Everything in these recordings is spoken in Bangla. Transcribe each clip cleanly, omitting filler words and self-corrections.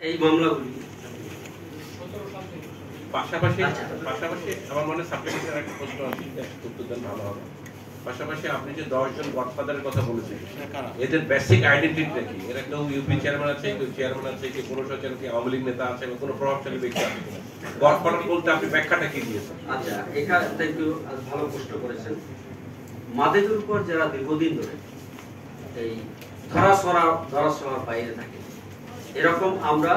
এই মামলাগুলি পাশাপাশি আমার মনে সাপ্লিমেন্টারি একটা প্রশ্ন আছে, উত্তর দেন ভালো হবে। পাশাপাশি আপনি যে 10 জন গডফাদারের কথা বলেছেন, এদের বেসিক আইডেন্টিটিটা কি? এরা কেউ ইউপি চেয়ারম্যান আছে, কেউ চেয়ারম্যান আছে, কেউ পৌরসভা কি আওয়ামী লীগ নেতা আছে, কোনো প্রভাবশালী ব্যক্তি আছে কিনা? গডফাদার বলতে আপনি ব্যাখ্যাটা কি দিয়েছেন? আচ্ছা, এখানে একটু ভালো প্রশ্ন করেছেন। মাদকের উপর যারা দীর্ঘদিন ধরে এই ধরাছোঁয়ার বাইরে থাকে, এরকম আমরা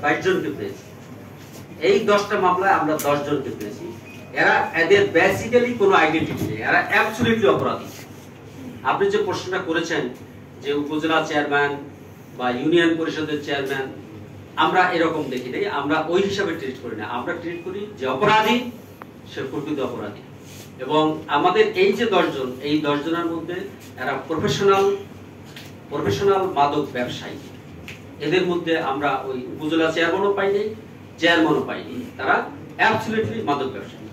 22 জনকে পেয়েছি। এই 10টা মামলায় আমরা 10 জনকে পেয়েছি। এদের বেসিক্যালি কোনো আইডেন্টিটি নেই, এরা অ্যাবসলিউটলি অপরাধী। আপনি যে প্রশ্নটা করেছেন যে উপজেলা চেয়ারম্যান বা ইউনিয়ন পরিষদের চেয়ারম্যান, আমরা এরকম দেখি নাই, আমরা ওই হিসাবে ট্রিট করি না। আমরা ট্রিট করি যে অপরাধী সে প্রকৃত অপরাধী। এবং আমাদের এই যে 10 জন, এই 10 জনের মধ্যে এরা প্রফেশনাল মাদক ব্যবসায়ী। এদের মধ্যে আমরা ওই উপজেলা চেয়ারম্যানও পাইনি, চেয়ারম্যানও পাইনি, তারা অ্যাবসলিউটলি মাদক ব্যবসায়ী।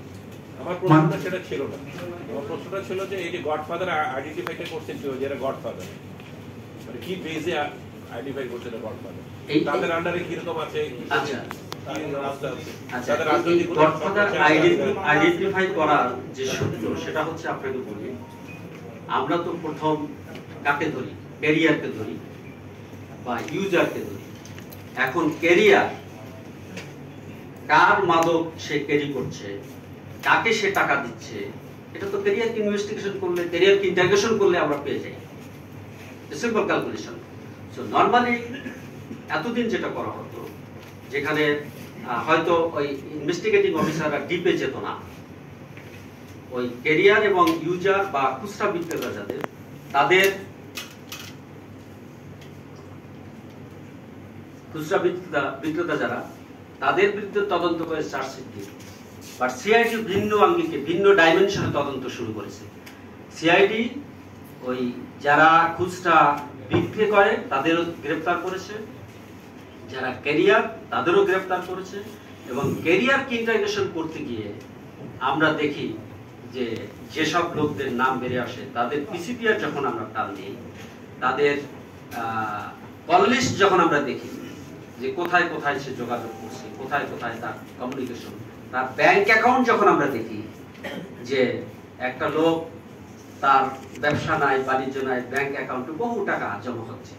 আমার প্রশ্নটা সেটা ছিল না। আমার প্রশ্নটা ছিল যে এই যে গডফাদার আইডেন্টিফাইটা করছেন কেউ, যারা গডফাদার, মানে কি বেজে আইডেন্টিফাই করছেন গডফাদার, তাদের আন্ডারে কি রকম আছে? আচ্ছা, গডফাদার আইডেন্টিফাই করার যে সূত্র, সেটা হচ্ছে আপনাকে বলি, আমরা তো প্রথম কাকে ধরি? ক্যারিয়ারকে ধরি বা ইউজারকে ধরি। এখন ক্যারিয়ার কার মাদক সে ক্যারি করছে, কাকে সে টাকা দিচ্ছে, এটা তো ক্যারিয়ারকে ইনভেস্টিগেশন করলে, ক্যারিয়ারকে ইন্টারোগেশন করলে আমরা পেয়ে যাই। Simple calculation. সো নরমালি এতদিন যেটা করা হতো, যেখানে হয়তো ওই ইনভেস্টিগেটিং অফিসাররা ডিপে যেত না, ওই ক্যারিয়ার এবং ইউজার বা খুচরা বিক্রেতা যাদের, তাদের খুচরা বিক্রেতা যারা, তাদের বিরুদ্ধে তদন্ত করে চার্জশিট দিয়ে, বাট সিআইডি ভিন্ন আঙ্গিকে ভিন্ন ডাইমেনশনে তদন্ত শুরু করেছে। সিআইডি ওই যারা খুচরা বিক্রি করে তাদেরও গ্রেফতার করেছে, যারা ক্যারিয়ার তাদেরও গ্রেফতার করেছে। এবং ক্যারিয়ারকে ইন্টারোগেশন করতে গিয়ে আমরা দেখি যে যেসব লোকদের নাম বেড়ে আসে, তাদের পিসিপিআর যখন আমরা টান দিই, তাদের কল লিস্ট যখন আমরা দেখি যে কোথায় কোথায় সে যোগাযোগ করছে, কোথায় কোথায় তার কমিউনিকেশন, তার ব্যাংক অ্যাকাউন্ট যখন আমরা দেখি, যে একটা লোক তার ব্যবসা নাই, বাণিজ্য নাই, ব্যাংক অ্যাকাউন্টে বহু টাকা জমা হচ্ছে,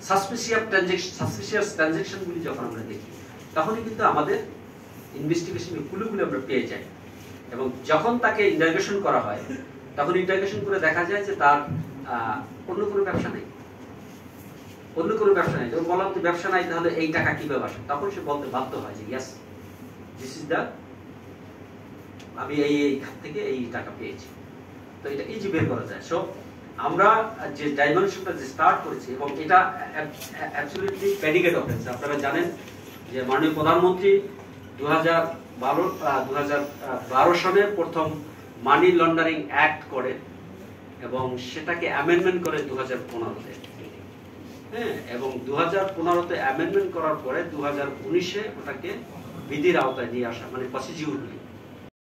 সাসপিশিয়াস ট্রানজাকশনগুলি যখন আমরা দেখি, তখনই কিন্তু আমাদের ইনভেস্টিগেশনের ক্লুগুলো আমরা পেয়ে যাই। এবং যখন তাকে ইন্টারোগেশন করা হয়, তখন ইন্টারোগেশন করে দেখা যায় যে তার অন্য কোনো ব্যবসা নেই, অন্য কোনো ব্যবসা নেই। যখন বললাম যে ব্যবসা নাই, তাহলে এই টাকা কিভাবে আসে, তখন সে বলতে বাধ্য হয় যে ইয়েস, দিস ইজ দ্য, আমি এই খাত থেকে এই টাকা পেয়েছি। তো এটা ইজি বের করা যায়। সো আমরা যে ডাইমেনশনটা যে স্টার্ট করেছি, এবং এটা অ্যাবসলিউটলি প্রেডিকেট অফেন্স। আপনারা জানেন যে মাননীয় প্রধানমন্ত্রী 2012 সনে প্রথম মানি লন্ডারিং অ্যাক্ট করে, এবং সেটাকে অ্যামেন্ডমেন্ট করে 2015-তে। হ্যাঁ, এবং 2015-তে অ্যামেন্ডমেন্ট করার পরে 2019-এ ওটাকে বিধির আওতায় নিয়ে আসা, মানে প্রসিডিউরগুলি